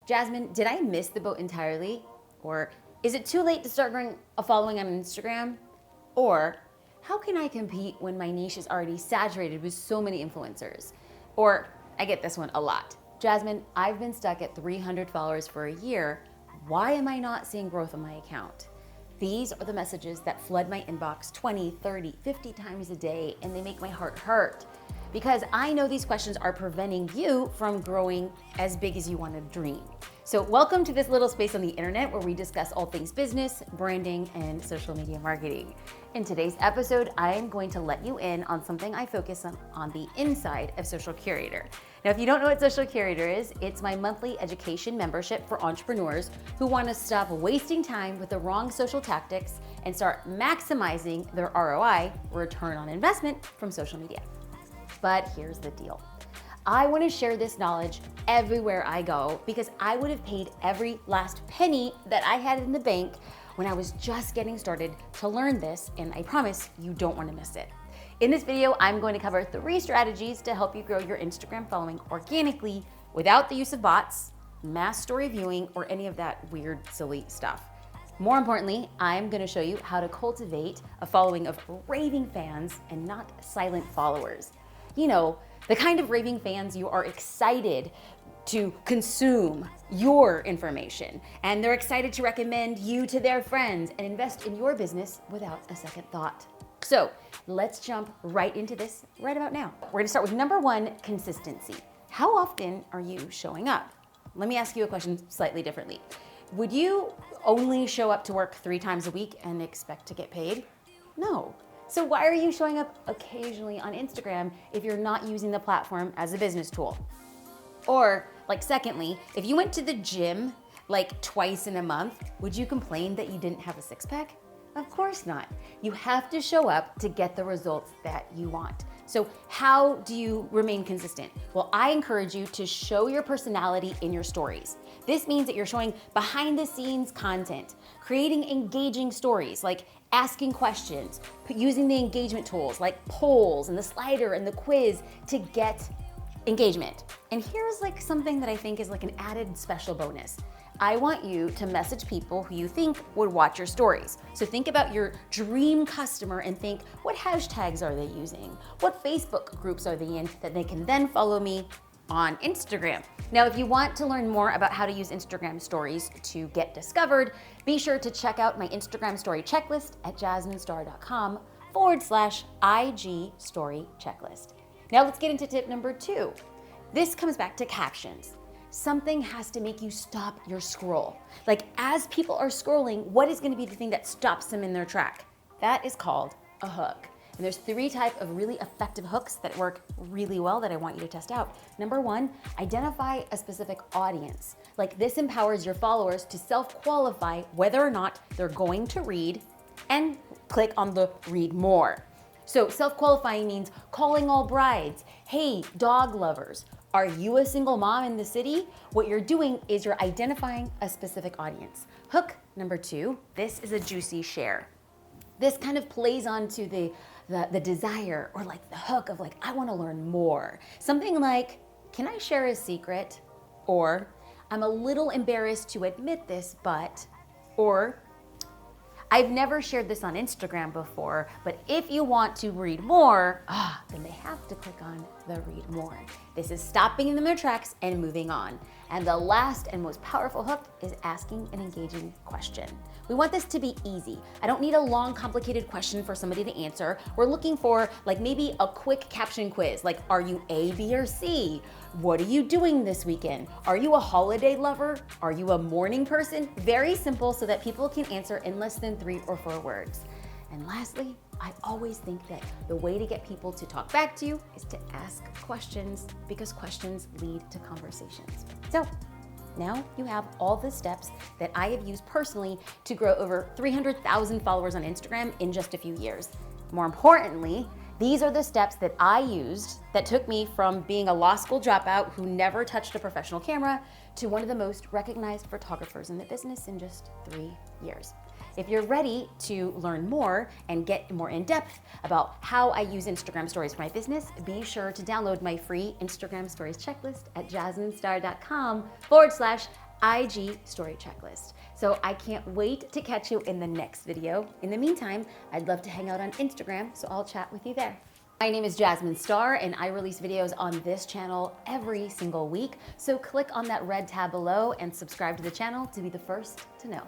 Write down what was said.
Jasmine, did I miss the boat entirely? Or is it too late to start growing a following on Instagram? Or how can I compete when my niche is already saturated with so many influencers? Or I get this one a lot. Jasmine, I've been stuck at 300 followers for a year. Why am I not seeing growth on my account? These are the messages that flood my inbox 20, 30, 50 times a day, and they make my heart hurt. Because I know these questions are preventing you from growing as big as you want to dream. So welcome to this little space on the internet where we discuss all things business, branding, and social media marketing. In today's episode, I am going to let you in on something I focus on the inside of Social Curator. Now, if you don't know what Social Curator is, it's my monthly education membership for entrepreneurs who want to stop wasting time with the wrong social tactics and start maximizing their ROI, return on investment, from social media. But here's the deal. I want to share this knowledge everywhere I go because I would have paid every last penny that I had in the bank when I was just getting started to learn this, and I promise you don't want to miss it. In this video, I'm going to cover 3 strategies to help you grow your Instagram following organically without the use of bots, mass story viewing, or any of that weird, silly stuff. More importantly, I'm going to show you how to cultivate a following of raving fans and not silent followers. You know, the kind of raving fans you are excited to consume your information, and they're excited to recommend you to their friends and invest in your business without a second thought. So let's jump right into this right about now. We're gonna start with number 1, consistency. How often are you showing up? Let me ask you a question slightly differently. Would you only show up to work 3 times a week and expect to get paid? No. So why are you showing up occasionally on Instagram if you're not using the platform as a business tool? Or, secondly, if you went to the gym twice in a month, would you complain that you didn't have a six-pack? Of course not. You have to show up to get the results that you want. So how do you remain consistent? Well, I encourage you to show your personality in your stories. This means that you're showing behind the scenes content, creating engaging stories, like asking questions, using the engagement tools like polls and the slider and the quiz to get engagement. And here's something that I think is an added special bonus. I want you to message people who you think would watch your stories. So think about your dream customer and think, what hashtags are they using? What Facebook groups are they in that they can then follow me on Instagram? Now, if you want to learn more about how to use Instagram stories to get discovered, be sure to check out my Instagram story checklist at jasminestar.com/IG story checklist. Now let's get into tip number 2. This comes back to captions. Something has to make you stop your scroll. As people are scrolling, what is going to be the thing that stops them in their track? That is called a hook. And there's 3 types of really effective hooks that work really well that I want you to test out. Number 1, identify a specific audience. This empowers your followers to self-qualify whether or not they're going to read and click on the read more. So self-qualifying means calling all brides. Hey, dog lovers. Are you a single mom in the city? What you're doing is you're identifying a specific audience. Hook number 2, this is a juicy share. This kind of plays onto the desire or the hook of I want to learn more. Something like, can I share a secret? Or, I'm a little embarrassed to admit this, but, or, I've never shared this on Instagram before, but if you want to read more, then they have to click on the read more. This is stopping them in their tracks and moving on. And the last and most powerful hook is asking an engaging question. We want this to be easy. I don't need a long, complicated question for somebody to answer. We're looking for maybe a quick caption quiz, are you A, B, or C? What are you doing this weekend? Are you a holiday lover? Are you a morning person? Very simple so that people can answer in less than 3 or 4 words. And lastly, I always think that the way to get people to talk back to you is to ask questions because questions lead to conversations. So now you have all the steps that I have used personally to grow over 300,000 followers on Instagram in just a few years. More importantly, these are the steps that I used that took me from being a law school dropout who never touched a professional camera to one of the most recognized photographers in the business in just 3 years. If you're ready to learn more and get more in depth about how I use Instagram stories for my business, be sure to download my free Instagram stories checklist at jasminestar.com/IG IG story checklist. So I can't wait to catch you in the next video. In the meantime, I'd love to hang out on Instagram, so I'll chat with you there. My name is Jasmine Star, and I release videos on this channel every single week. So click on that red tab below and subscribe to the channel to be the first to know.